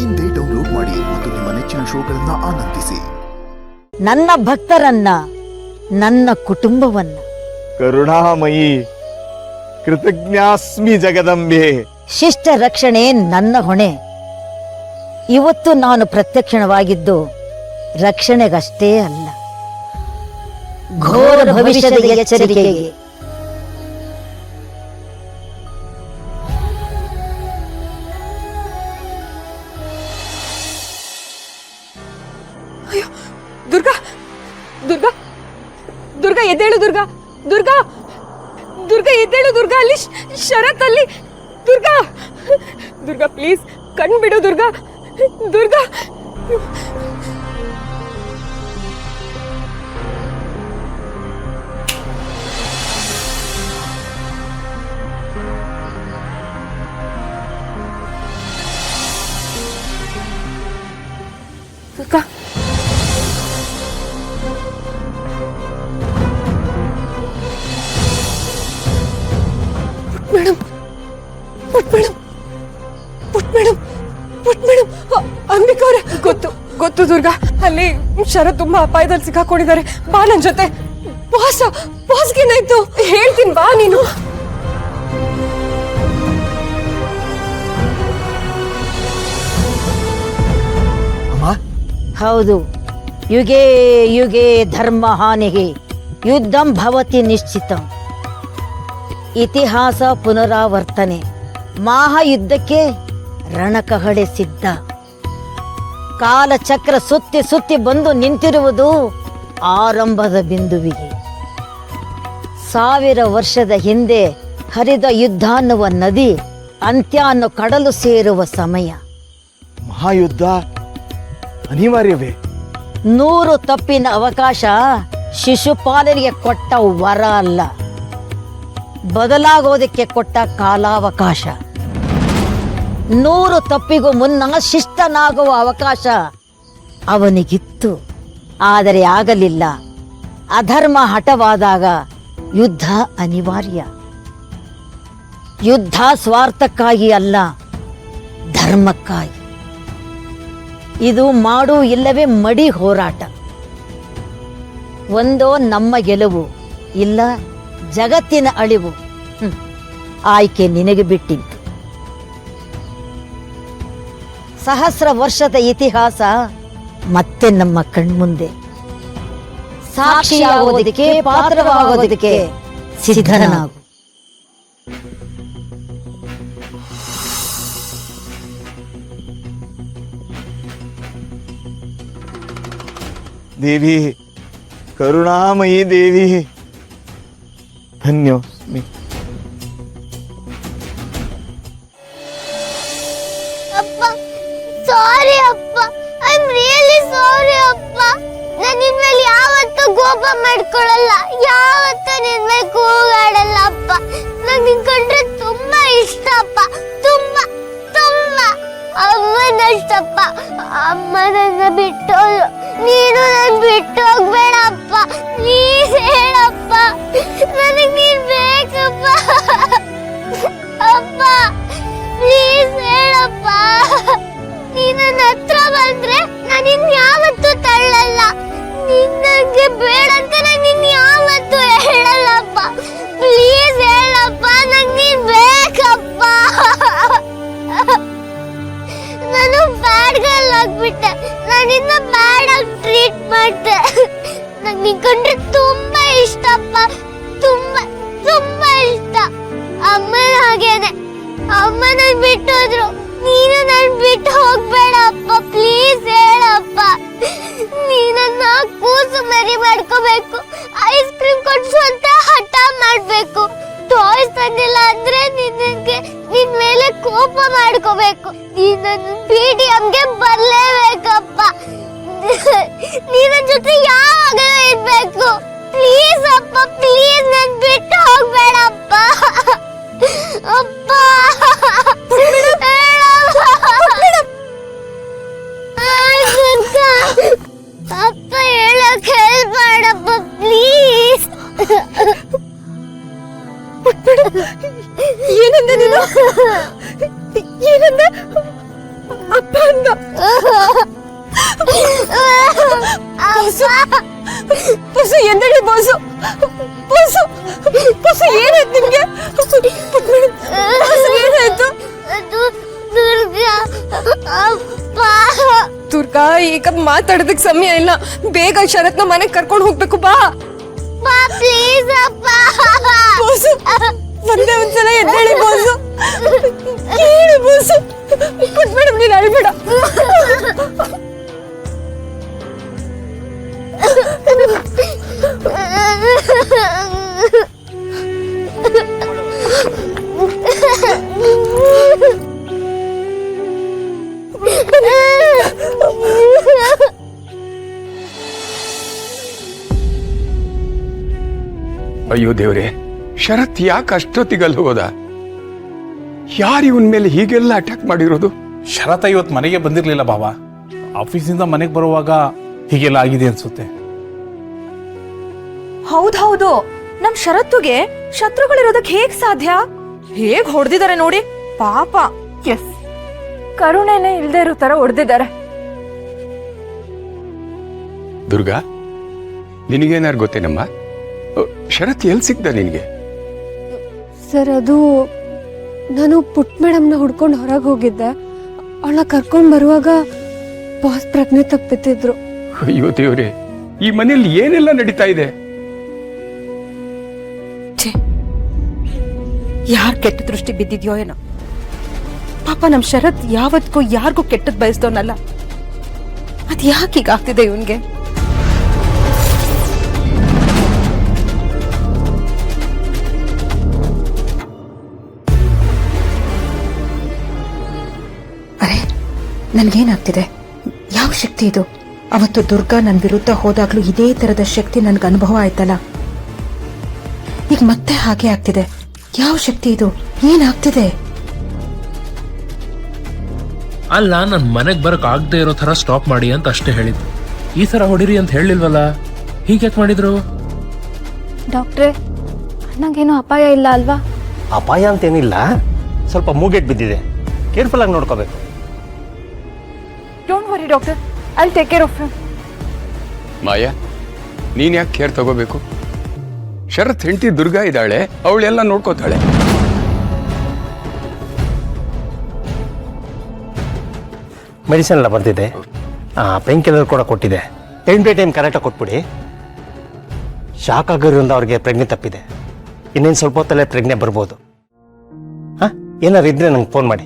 ಇಂದೇ ಡೌನ್ಲೋಡ್ ಮಾಡಿ ಮತ್ತು ನಿಮ್ಮ ನೆಚ್ಚಿನ ಶೋಗಳನ್ನ ಆನಂದಿಸಿ. ನನ್ನ ಭಕ್ತರನ್ನ, ನನ್ನ ಕುಟುಂಬವನ್ನ ಕರುಣಾಮಯಿ ಕೃತಜ್ಞಾಸ್ಮಿ ಜಗದಂಬೆ. ಶಿಷ್ಟ ರಕ್ಷಣೆ ನನ್ನ ಹೊಣೆ. ಇವತ್ತು ನಾನು ಪ್ರತ್ಯಕ್ಷವಾಗಿದ್ದು ರಕ್ಷಣೆಗಷ್ಟೇ ಅಲ್ಲ, ಘೋರ ಭವಿಷ್ಯದ ಎಚ್ಚರಿಕೆಗೆ. ಅಯ್ಯೋ ದುರ್ಗಾ, ದುರ್ಗಾ, ದುರ್ಗಾ ಎದ್ದೇಳು ದುರ್ಗಾ, ದುರ್ಗಾ, ದುರ್ಗಾ ಎದ್ದೇಳು ದುರ್ಗಾ, ಅಲ್ಲಿ ಶರತ್ ಅಲ್ಲಿ. ದುರ್ಗಾ, ದುರ್ಗಾ ಪ್ಲೀಸ್ ಕಣ್ ಬಿಡು Durga, Durga. Durga, madam, madam, madam, madam, Ambika ಅವರೇ, ಗೊತ್ತು ಗೊತ್ತು ದುರ್ಗಾ, ಅಲ್ಲಿ ಶರತ್ ತುಂಬಾ ಅಪಾಯದಲ್ಲಿ ಸಿಕ್ಕಾಕೊಂಡಿದ್ದಾರೆ. ಬಾ ನನ್ ಜೊತೆ. ಬಾಸ್ಗೇನಾಯ್ತು ಹೇಳ್ತೀನಿ, ಬಾ ನೀನು. ಹೌದು, ಯುಗೇ ಯುಗೇ ಧರ್ಮ ಹಾನಿಗೆ ಯುದ್ಧಂ ಭವತಿ ನಿಶ್ಚಿತಂ. ಇತಿಹಾಸ ಪುನರಾವರ್ತನೆ. ಮಹಾಯುದ್ಧಕ್ಕೆ ರಣಕಹಳೆ ಸಿದ್ಧ. ಕಾಲಚಕ್ರ ಸುತ್ತಿ ಸುತ್ತಿ ಬಂದು ನಿಂತಿರುವುದು ಆರಂಭದ ಬಿಂದುವಿಗೆ. 1000 ವರ್ಷದ ಹಿಂದೆ ಹರಿದ ಯುದ್ಧ ಅನ್ನುವ ನದಿ ಅಂತ್ಯ ಅನ್ನೋ ಕಡಲು ಸೇರುವ ಸಮಯ. ಮಹಾಯುದ್ಧ ಅನಿವಾರ್ಯವೇ? 100 ತಪ್ಪಿನ ಅವಕಾಶ ಶಿಶುಪಾಲನಿಗೆ ಕೊಟ್ಟ ವರ ಅಲ್ಲ, ಬದಲಾಗೋದಕ್ಕೆ ಕೊಟ್ಟ ಕಾಲಾವಕಾಶ. 100 ತಪ್ಪಿಗೂ ಮುನ್ನ ಶಿಷ್ಟನಾಗುವ ಅವಕಾಶ ಅವನಿಗಿತ್ತು, ಆದರೆ ಆಗಲಿಲ್ಲ. ಅಧರ್ಮ ಹಠವಾದಾಗ ಯುದ್ಧ ಅನಿವಾರ್ಯ. ಯುದ್ಧ ಸ್ವಾರ್ಥಕ್ಕಾಗಿ ಅಲ್ಲ, ಧರ್ಮಕ್ಕಾಗಿ. ಇದು ಮಾಡು ಇಲ್ಲವೇ ಮಡಿ ಹೋರಾಟ. ಒಂದೋ ನಮ್ಮ ಗೆಲುವು, ಇಲ್ಲ ಜಗತ್ತಿನ ಅಳಿವು. ಆಯ್ಕೆ ನಿನಗೆ ಬಿಟ್ಟಿದ್ದು. 1000 ವರ್ಷದ ಇತಿಹಾಸ ಮತ್ತೆ ನಮ್ಮ ಕಣ್ಮುಂದೆ. ಸಾಕ್ಷಿಯಾಗೋದಕ್ಕೆ, ಪಾತ್ರವಾಗೋದಕ್ಕೆ ಸಿದ್ಧನಾಗು. ದೇವಿ, ಕರುಣಾಮಯಿ ದೇವಿ, ಧನ್ಯೋಸ್ಮಿ. ಅಪ್ಪ, ಸಾರಿ ಅಪ್ಪ, ಐ ಆಮ್ ರಿಯಲಿ ಸಾರಿ ಅಪ್ಪ. ನಾನು ನಿನ್ ಮೇಲೆ ಯಾವತ್ತೂ ಕೋಪ ಮಾಡ್ಕೊಳ್ಳಲ್ಲ, ಯಾವತ್ತೂ ನಿನ್ ಮೇಲೆ ಕೂಗಾಡಲ್ಲ ಅಪ್ಪ. ನಂಗೆ ನಿನ್ ಕಂಡ್ರೆ ತುಂಬಾ ಇಷ್ಟ ಅಪ್ಪ, ತುಂಬಾ ತುಂಬಾ. ಅಮ್ಮನಷ್ಟಪ್ಪ, ಅಮ್ಮ ನನ್ನ ಬಿಟ್ಟೋದು, ನೀನು ನನ್ ಬಿಟ್ಟು ಹೋಗ್ಬೇಡ ಅಪ್ಪ, ಪ್ಲೀಸ್ ಹೇಳಪ್ಪ, ನನಗೆ ನೀನ್ ಬೇಕಪ್ಪ ಅಪ್ಪ, ಪ್ಲೀಸ್ ಹೇಳಪ್ಪ. ನೀನ್ ನನ್ನ ಹತ್ರ ಬಂದ್ರೆ ನಾನು ಇನ್ಯಾವತ್ತೂ ತಳ್ಳಲ್ಲ. ನೀನ್ ನಂಗೆ ಬೇಡ ಅಂತ ನಾನು ಇನ್ಯಾವತ್ತೂ ಹೇಳಲ್ಲಪ್ಪ, ಪ್ಲೀಸ್ ಹೇಳಪ್ಪ, ನಂಗೆ ನೀನ್ ಬೇಕಪ್ಪ. ನಾನು ಬ್ಯಾಡ್ ಗರ್ಲ್ ಆಗ್ಬಿಟ್ಟೆ, ನಾನಿನ್ನ ಬ್ಯಾಡ್ ಆಗಿ ಟ್ರೀಟ್ ಮಾಡ್ದೆ. ನಂಗೆ ನೀನ್ ಕಂಡ್ರೆ ತುಂಬಾ ಇಷ್ಟಪ್ಪ, ತುಂಬಾ ತುಂಬಾ ಇಷ್ಟ. ಅಮ್ಮನ ಹಾಗೇನೆ, ಅಮ್ಮ ನನ್ ಬಿಟ್ಟೋದ್ರು, ನೀನು ನನ್ ಬಿಟ್ಟು ಹೋಗ್ಬೇಡ ಅಪ್ಪ, ಪ್ಲೀಸ್ ಹೇಳಪ್ಪ. ನೀನನ್ನ ಕೂಸು ಮರಿ ಮಾಡ್ಕೋಬೇಕು, ಐಸ್ ಕ್ರೀಮ್ ಕೊಡ್ಸು ಅಂತ ಹಠ ಮಾಡ್ಬೇಕು, ಟಾಯ್ಸ್ ತಂದಿಲ್ಲ ಅಂದ್ರೆ ನಿನಗೆ ನಿನ್ ಮೇಲೆ ಕೋಪ ಮಾಡ್ಕೋಬೇಕು, ನೀನನ್ನು PDMಗೆ ಬರ್ಲೇಬೇಕಪ್ಪ. ನೀನ ಜೊತೆ ಯಾವಾಗಲೂ ಇರ್ಬೇಕು, ಪ್ಲೀಸ್ ಅಪ್ಪ, ಪ್ಲೀಸ್ ನನ್ ಬಿಟ್ಟು ಹೋಗ್ಬೇಡಪ್ಪ ಅಪ್ಪ. ಅಪ್ಪ ಹೇಳಕ್ ಹೆಲ್ಪ್ ಮಾಡಪ್ಪ ಪ್ಲೀಸ್. ಏನಂದೆ ನೀನು? ಏನಂದೆ? ಅಪ್ಪ ಅಂದ. ಬಸ್ಸು ಎದ್ದೇಳಿ ಬಾಸು. ಬಸ್ಸು ಬಸ್ಸು ಏನಾಯ್ತು ನಿಮ್ಗೆ? ಬಸ್ಸು ಏನಾಯ್ತು? ದುರ್ಗಾ ಅಪ್ಪ. ದುರ್ಗಾ ಈಗ ಮಾತಾಡೋದಕ್ಕೆ ಸಮಯ ಇಲ್ಲ. ಬೇಗ ಶರತ್ನ ಮನೆಗೆ ಕರ್ಕೊಂಡು ಹೋಗ್ಬೇಕು. ಬಾ ಪ್ಲೀಸ್ ಅಪ್ಪ. ಬಾಸು ಒಂದೇ ಒಂದ್ಸಲ ಎದ್ದೇಳಿ ಬಾಸು. ಹೇಳಿ ಬಾಸು. ಮೇಡಮ್ ನೀನು ಅಳ್ಬೇಡ. ಅಯ್ಯೋ ದೇವ್ರೆ, ಶರತ್ ಯಾಕೆ ಅಷ್ಟೊತ್ತಿಗಲ್ಲಿ ಹೋದ? ಯಾರು ಇವನ್ ಮೇಲೆ ಹೀಗೆಲ್ಲ ಅಟ್ಯಾಕ್ ಮಾಡಿರೋದು? ಶರತ್ ಇವತ್ತು ಮನೆಗೆ ಬಂದಿರಲಿಲ್ಲ ಬಾವ. ಆಫೀಸಿಂದ ಮನೆಗೆ ಬರುವಾಗ ಹೀಗೆಲ್ಲ ಆಗಿದೆ ಅನ್ಸುತ್ತೆ. ಹೌದು, ನಮ್ ಶರತ್ತುಗೆ ಶತ್ರುಗಳಿರೋದಕ್ಕೆ ಹೇಗ್ ಸಾಧ್ಯ? ಹೇಗ್ ಹೊಡೆದಿದ್ದಾರೆ ನೋಡಿ ಪಾಪ. ಎಸ್, ಕರುಣೆನೆ ಇಲ್ದೇ ಇರೋ ತರ ಹೊಡೆದಿದ್ದಾರೆ. ದುರ್ಗಾ, ನಿನಗೇನಾರು ಗೊತ್ತೇನಮ್ಮ? ಶರತ್ ಎಲ್ಲಿ ಸಿಗ್ದ ನಿನಗೆ? ಸರ್, ಅದು ನಾನು ಪುಟ್ ಮೇಡಮ್ನ ಹುಡ್ಕೊಂಡು ಹೊರಗೆ ಹೋಗಿದ್ದೆ. ಅವಳ ಕರ್ಕೊಂಡು ಬರುವಾಗ ಬಾಸ್ ಪ್ರಜ್ಞೆ ತಪ್ಪಿತಿದ್ರು. ಅಯ್ಯೋ ದೇವ್ರೆ, ಈ ಮನೆಯಲ್ಲಿ ಏನೆಲ್ಲ ನಡೀತಾ ಇದೆ? ಯಾರ್ ಕೆಟ್ಟ ದೃಷ್ಟಿ ಬಿದ್ದಿದ್ಯೋ ಏನೋ. ಪಾಪ ನಮ್ ಶರತ್ ಯಾವತ್ಗೂ ಯಾರಿಗೂ ಕೆಟ್ಟದ್ ಬಯಸ್ದವನಲ್ಲ. ಅದ್ ಯಾಕೆ ಹೀಗಾಗ್ತಿದೆ ಇವನ್ಗೆ? ಅರೆ, ನನ್ಗೇನಾಗ್ತಿದೆ? ಯಾವ ಶಕ್ತಿ ಇದು? ಅವತ್ತು ದುರ್ಗಾ ನನ್ ವಿರುದ್ಧ ಹೋದಾಗ್ಲೂ ಇದೇ ತರದ ಶಕ್ತಿ ನನ್ಗೆ ಅನುಭವ ಆಯ್ತಲ್ಲ. ಈಗ ಮತ್ತೆ ಹಾಗೆ ಆಗ್ತಿದೆ. ಯಾವ ಶಕ್ತಿ ಇದು? ಏನಾಗ್ತಿದೆ? ಅಲ್ಲ, ನನ್ ಮನೆಗ್ ಬರಕ್ ಆಗದೆ ಇರೋ ತರ ಸ್ಟಾಪ್ ಮಾಡಿ ಅಂತ ಅಷ್ಟೇ ಹೇಳಿದ್ರು. ಈ ತರ ಹೊಡಿರಿ ಅಂತ ಹೇಳಿಲ್ವಲ್ಲ, ಹೀಗ್ಯಾಕ್ ಮಾಡಿದ್ರು? ಡಾಕ್ಟ್ರೇ, ಅಣ್ಣಂಗೇನು ಅಪಾಯ ಇಲ್ಲ ಅಲ್ವಾ? ಅಪಾಯ ಅಂತೇನಿಲ್ಲ, ಸ್ವಲ್ಪ ಮೂಗೆಟ್ ಬಿದ್ದಿದೆ, ಕೇರ್ಫುಲ್ ಆಗಿ ನೋಡ್ಕೋಬೇಕು. Don't worry doctor, I will take care of him. Maya, ನೀನ್ ಯಾಕೆ ಕೇರ್ ತಗೋಬೇಕು? ಶರತ್ ಹೆಂಡತಿ ದುರ್ಗಾ ಇದ್ದಾಳೆ, ಅವಳೆಲ್ಲ ನೋಡ್ಕೋತಾಳೆ. ಮೆಡಿಸಿನ್ ಎಲ್ಲ ಬರ್ತಿದೆ, ಪೇನ್ ಕಿಲ್ಲರ್ ಕೂಡ ಕೊಟ್ಟಿದೆ. ಟೈಮ್ ಟು ಟೈಮ್ ಕರೆಕ್ಟಾಗಿ ಕೊಟ್ಬಿಡಿ. ಶಾಕ್ ಆಗಿರೋದ್ರಿಂದ ಅವ್ರಿಗೆ ಪ್ರಜ್ಞೆ ತಪ್ಪಿದೆ. ಇನ್ನೇನು ಸ್ವಲ್ಪ ಹೊತ್ತಲ್ಲೇ ಪ್ರಜ್ಞೆ ಬರ್ಬೋದು. ಹಾಂ, ಏನಾದ್ರು ಇದ್ರೆ ನಂಗೆ ಫೋನ್ ಮಾಡಿ.